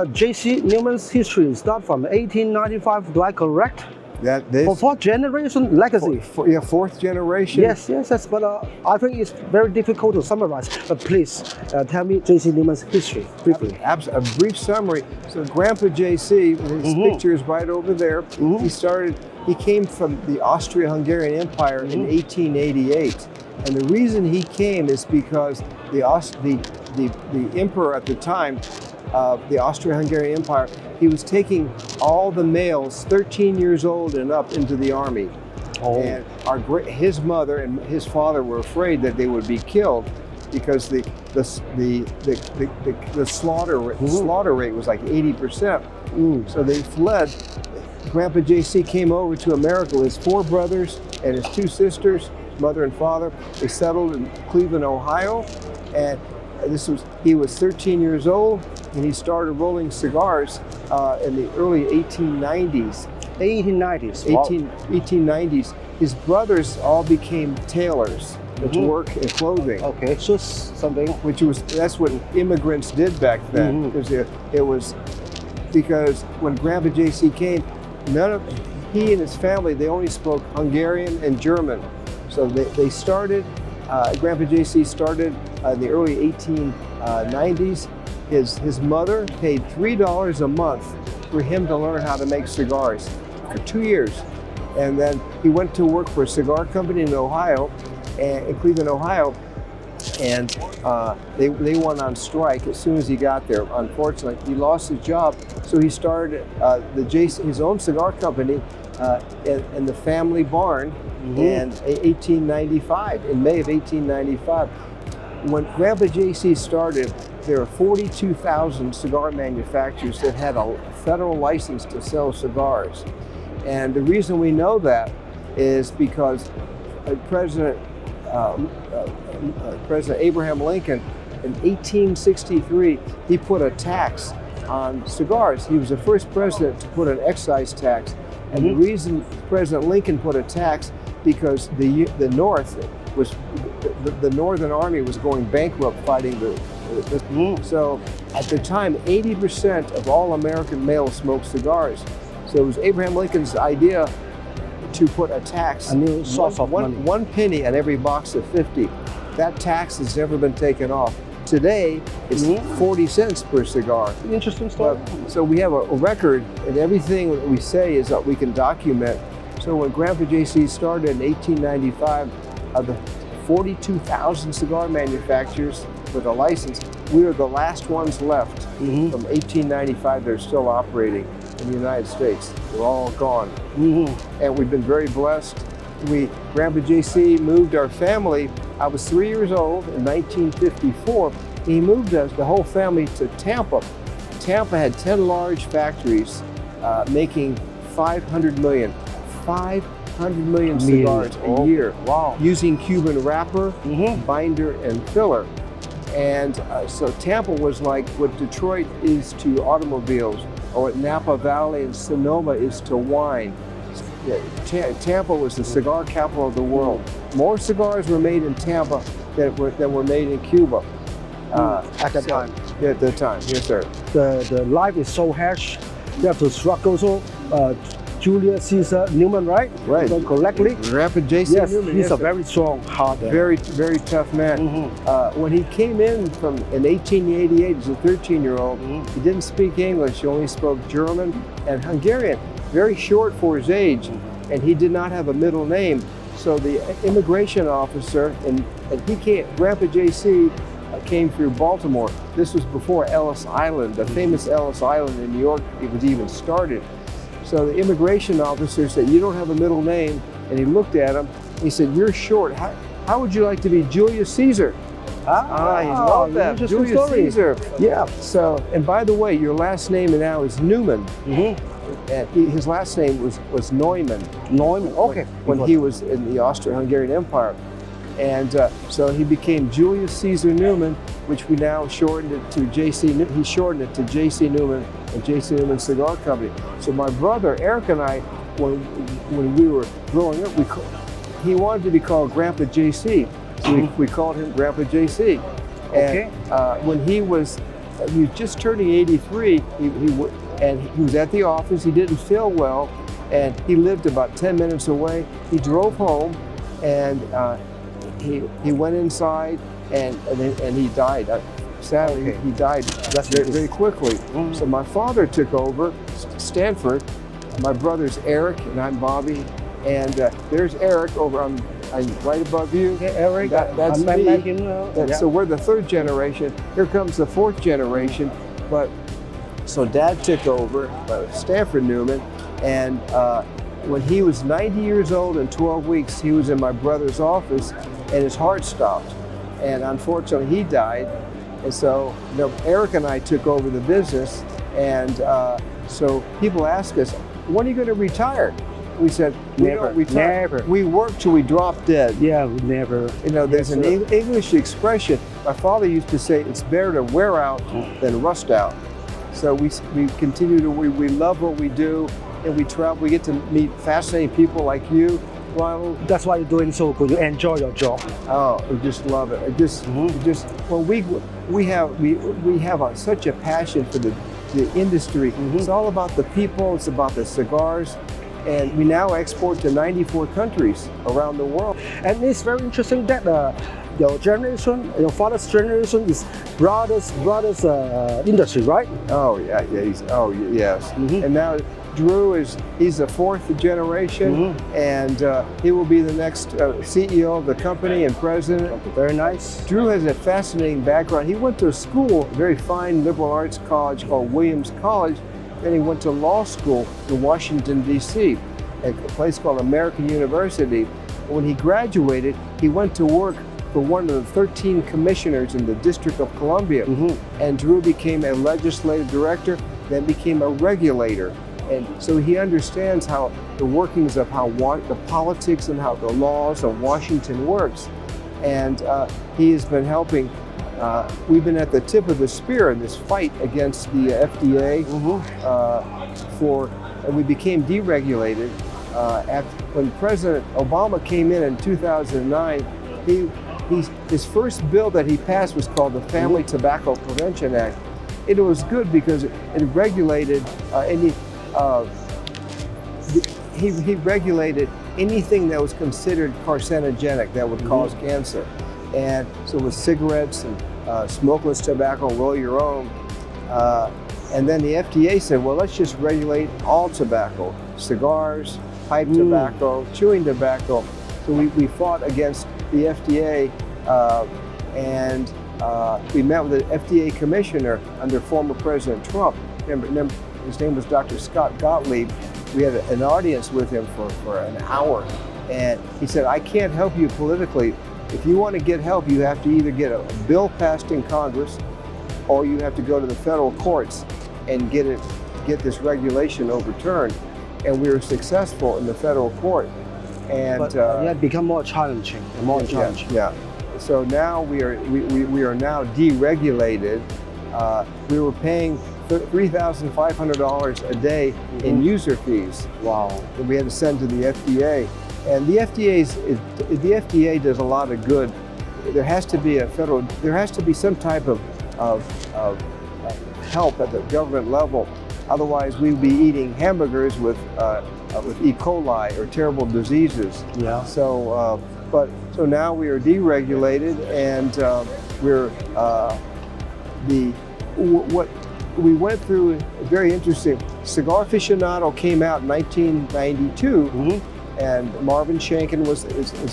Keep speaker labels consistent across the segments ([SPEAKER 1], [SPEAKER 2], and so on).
[SPEAKER 1] JC Newman's history start from 1895. Do I correct? For fourth generation legacy.
[SPEAKER 2] Fourth generation.
[SPEAKER 1] Yes. But I think it's very difficult to summarize. But please tell me JC Newman's history briefly.
[SPEAKER 2] A brief summary. So Grandpa JC, his picture is right over there. He came from the Austro-Hungarian Empire in 1888, and the reason he came is because the emperor at the time, the Austro-Hungarian Empire, he was taking all the males 13 years old and up into the army. And his mother and his father were afraid that they would be killed because the slaughter rate was like 80%. So they fled. Grandpa JC came over to America with his 4 brothers and his 2 sisters, mother and father. They settled in Cleveland, Ohio, and he was 13 years old, and he started rolling cigars in the early 1890s. 1890s. His brothers all became tailors to work in clothing.
[SPEAKER 1] Okay, so something.
[SPEAKER 2] That's what immigrants did back then. It was because when Grandpa JC came, he and his family, they only spoke Hungarian and German. So they started, Grandpa JC started in the early 1890s. His mother paid $3 a month for him to learn how to make cigars for 2 years. And then he went to work for a cigar company in Cleveland, Ohio, and they went on strike as soon as he got there. Unfortunately, he lost his job, so he started his own cigar company in the family barn in 1895, in May of 1895. When Grandpa JC started, there were 42,000 cigar manufacturers that had a federal license to sell cigars. And the reason we know that is because President Abraham Lincoln, in 1863, he put a tax on cigars. He was the first president to put an excise tax. And the reason President Lincoln put a tax, because the Northern Army was going bankrupt fighting So at the time, 80% of all American males smoked cigars. So it was Abraham Lincoln's idea to put a tax,
[SPEAKER 1] a new source of money.
[SPEAKER 2] 1 penny on every box of 50. That tax has never been taken off. Today, it's 40 cents per cigar.
[SPEAKER 1] Interesting story.
[SPEAKER 2] So we have a record, and everything that we say is that we can document. So when Grandpa JC started in 1895, of the 42,000 cigar manufacturers with a license, we are the last ones left from 1895 that are still operating in the United States. They're all gone. And we've been very blessed. Grandpa JC moved our family. I was 3 years old in 1954. He moved us, the whole family, to Tampa. Tampa had 10 large factories making 500 million cigars a year.
[SPEAKER 1] Wow.
[SPEAKER 2] Using Cuban wrapper, binder, and filler. And so Tampa was like what Detroit is to automobiles, or what Napa Valley and Sonoma is to wine. Tampa was the cigar capital of the world. More cigars were made in Tampa than were made in Cuba.
[SPEAKER 1] At that time.
[SPEAKER 2] Yeah, at that time, yes, sir.
[SPEAKER 1] The life is so harsh. You have to struggle. So Julius Caesar Newman, right?
[SPEAKER 2] Right.
[SPEAKER 1] Correctly?
[SPEAKER 2] Rapid JC
[SPEAKER 1] yes,
[SPEAKER 2] Newman.
[SPEAKER 1] He's a very strong heart.
[SPEAKER 2] Very, very tough man. When he came in in 1888 as a 13-year-old, he didn't speak English. He only spoke German and Hungarian. Very short for his age, and he did not have a middle name. So the immigration officer, and Grandpa JC came through Baltimore. This was before Ellis Island, the famous Ellis Island in New York, it was even started. So the immigration officer said, "You don't have a middle name," and he looked at him. He said, "You're short. How would you like to be Julius Caesar?" He loved that. Julius Caesar. Yeah. So, and by the way, your last name now is Newman. And his last name was Neumann.
[SPEAKER 1] Neumann. Okay.
[SPEAKER 2] When he was in the Austro-Hungarian Empire, and so he became Julius Caesar Newman, which we now shortened it to JC. He shortened it to JC Newman and JC Newman Cigar Company. So my brother Eric and I, when we were growing up, he wanted to be called Grandpa JC, so we called him Grandpa JC. And when he was he was just turning 83. And he was at the office. He didn't feel well, and he lived about 10 minutes away. He drove home, and he went inside, and he died. Sadly, he died very quickly. So my father took over Stanford. My brother's Eric, and I'm Bobby. And there's Eric over on right above you.
[SPEAKER 1] Yeah, Eric.
[SPEAKER 2] That's me. So we're the third generation. Here comes the fourth generation. So Dad took over Stanford Newman, and when he was 90 years old and 12 weeks, he was in my brother's office, and his heart stopped. And unfortunately, he died. And so Eric and I took over the business, and so people ask us, when are you going to retire? We said, we don't retire.
[SPEAKER 1] Never.
[SPEAKER 2] We work till we drop dead.
[SPEAKER 1] Yeah, never.
[SPEAKER 2] There's an English expression. My father used to say, it's better to wear out than rust out. So we continue to, we love what we do, and we travel. We get to meet fascinating people like you, Ronald.
[SPEAKER 1] That's why you're doing so good. You enjoy your job.
[SPEAKER 2] Oh, we just love it. Well, we have such a passion for the industry. It's all about the people. It's about the cigars. And we now export to 94 countries around the world.
[SPEAKER 1] And it's very interesting that your generation, your father's generation is brothers industry, right?
[SPEAKER 2] Oh yeah, yes. And now Drew he's the fourth generation, and he will be the next CEO of the company and president.
[SPEAKER 1] Very nice.
[SPEAKER 2] Drew has a fascinating background. He went to a school, a very fine liberal arts college called Williams College. Then he went to law school in Washington, D.C., a place called American University. When he graduated, he went to work for one of the 13 commissioners in the District of Columbia. And Drew became a legislative director, then became a regulator. And so he understands how the workings of the politics and how the laws of Washington works. And he has been helping. We've been at the tip of the spear in this fight against the FDA and we became deregulated. When President Obama came in 2009, his first bill that he passed was called the Family Tobacco Prevention Act. It was good because it regulated he regulated anything that was considered carcinogenic that would cause cancer. And so with cigarettes and smokeless tobacco, roll your own. And then the FDA said, well, let's just regulate all tobacco, cigars, pipe tobacco, chewing tobacco. So we fought against the FDA, and we met with the FDA commissioner under former President Trump. Remember, his name was Dr. Scott Gottlieb. We had an audience with him for an hour, and he said, I can't help you politically. If you want to get help, you have to either get a bill passed in Congress, or you have to go to the federal courts and get this regulation overturned. And we were successful in the federal court. And
[SPEAKER 1] it become more challenging and more challenging.
[SPEAKER 2] Yeah. So now we are now deregulated. We were paying $3,500 a day in user fees.
[SPEAKER 1] Wow.
[SPEAKER 2] That we had to send to the FDA. And the FDA does a lot of good. There has to be some type of help at the government level. Otherwise, we'd be eating hamburgers with E. coli or terrible diseases.
[SPEAKER 1] Yeah.
[SPEAKER 2] So now we are deregulated, and we went through very interesting. Cigar Aficionado came out in 1992. And Marvin Shanken is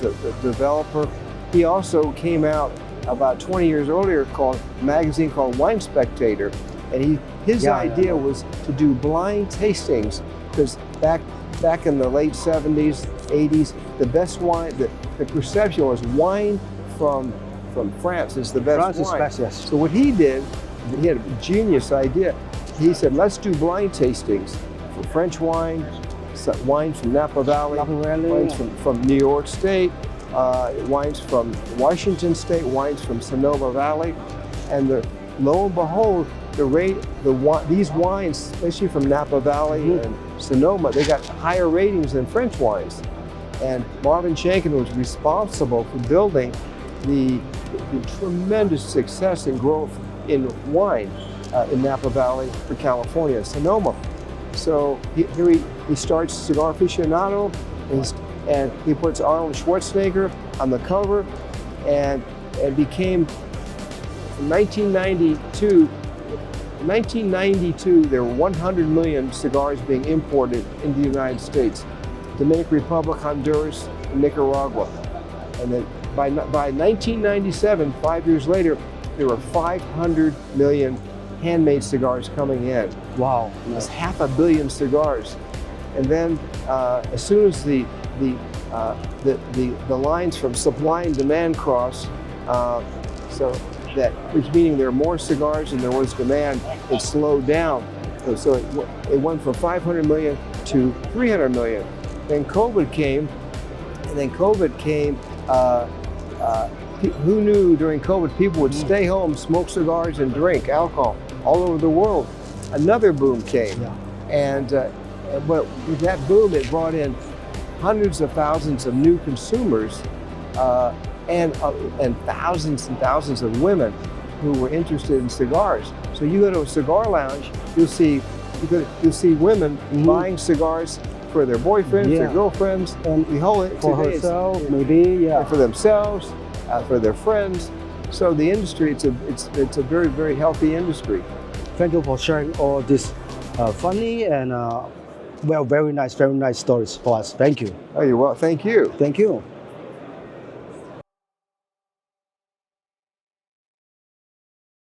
[SPEAKER 2] the developer. He also came out about 20 years earlier a magazine called Wine Spectator. And his idea was to do blind tastings, because back in the late 70s, 80s, the best wine, the perception was wine from France is the best wine.
[SPEAKER 1] France is best, yes.
[SPEAKER 2] So what he did, he had a genius idea. He said, let's do blind tastings for French wine, wines from Napa Valley, wines from New York State, wines from Washington State, wines from Sonoma Valley, and lo and behold, these wines, especially from Napa Valley and Sonoma, they got higher ratings than French wines. And Marvin Shanken was responsible for building the tremendous success and growth in wine. in Napa Valley for California, Sonoma. So here he starts Cigar Aficionado, and he puts Arnold Schwarzenegger on the cover, and became, from 1992, there were 100 million cigars being imported into the United States, Dominican Republic, Honduras, and Nicaragua. And then by 1997, 5 years later, there were 500 million handmade cigars coming in.
[SPEAKER 1] Wow.
[SPEAKER 2] It's 500 million cigars. And then as soon as the lines from supply and demand cross, so that, which meaning there are more cigars than there was demand, it slowed down. So it went from 500 million to 300 million. Then COVID came, who knew during COVID people would stay home, smoke cigars, and drink alcohol all over the world? Another boom came.
[SPEAKER 1] Yeah.
[SPEAKER 2] But with that boom, it brought in hundreds of thousands of new consumers and thousands and thousands of women who were interested in cigars. So you go to a cigar lounge, you'll see women buying cigars for their boyfriends, their girlfriends,
[SPEAKER 1] and
[SPEAKER 2] the whole
[SPEAKER 1] for herself, maybe,
[SPEAKER 2] for themselves, for their friends. So the industry, it's a very, very healthy industry.
[SPEAKER 1] Thank you for sharing all this funny and very nice stories for us. Thank you.
[SPEAKER 2] Oh, you're well. Thank you.
[SPEAKER 1] Thank you.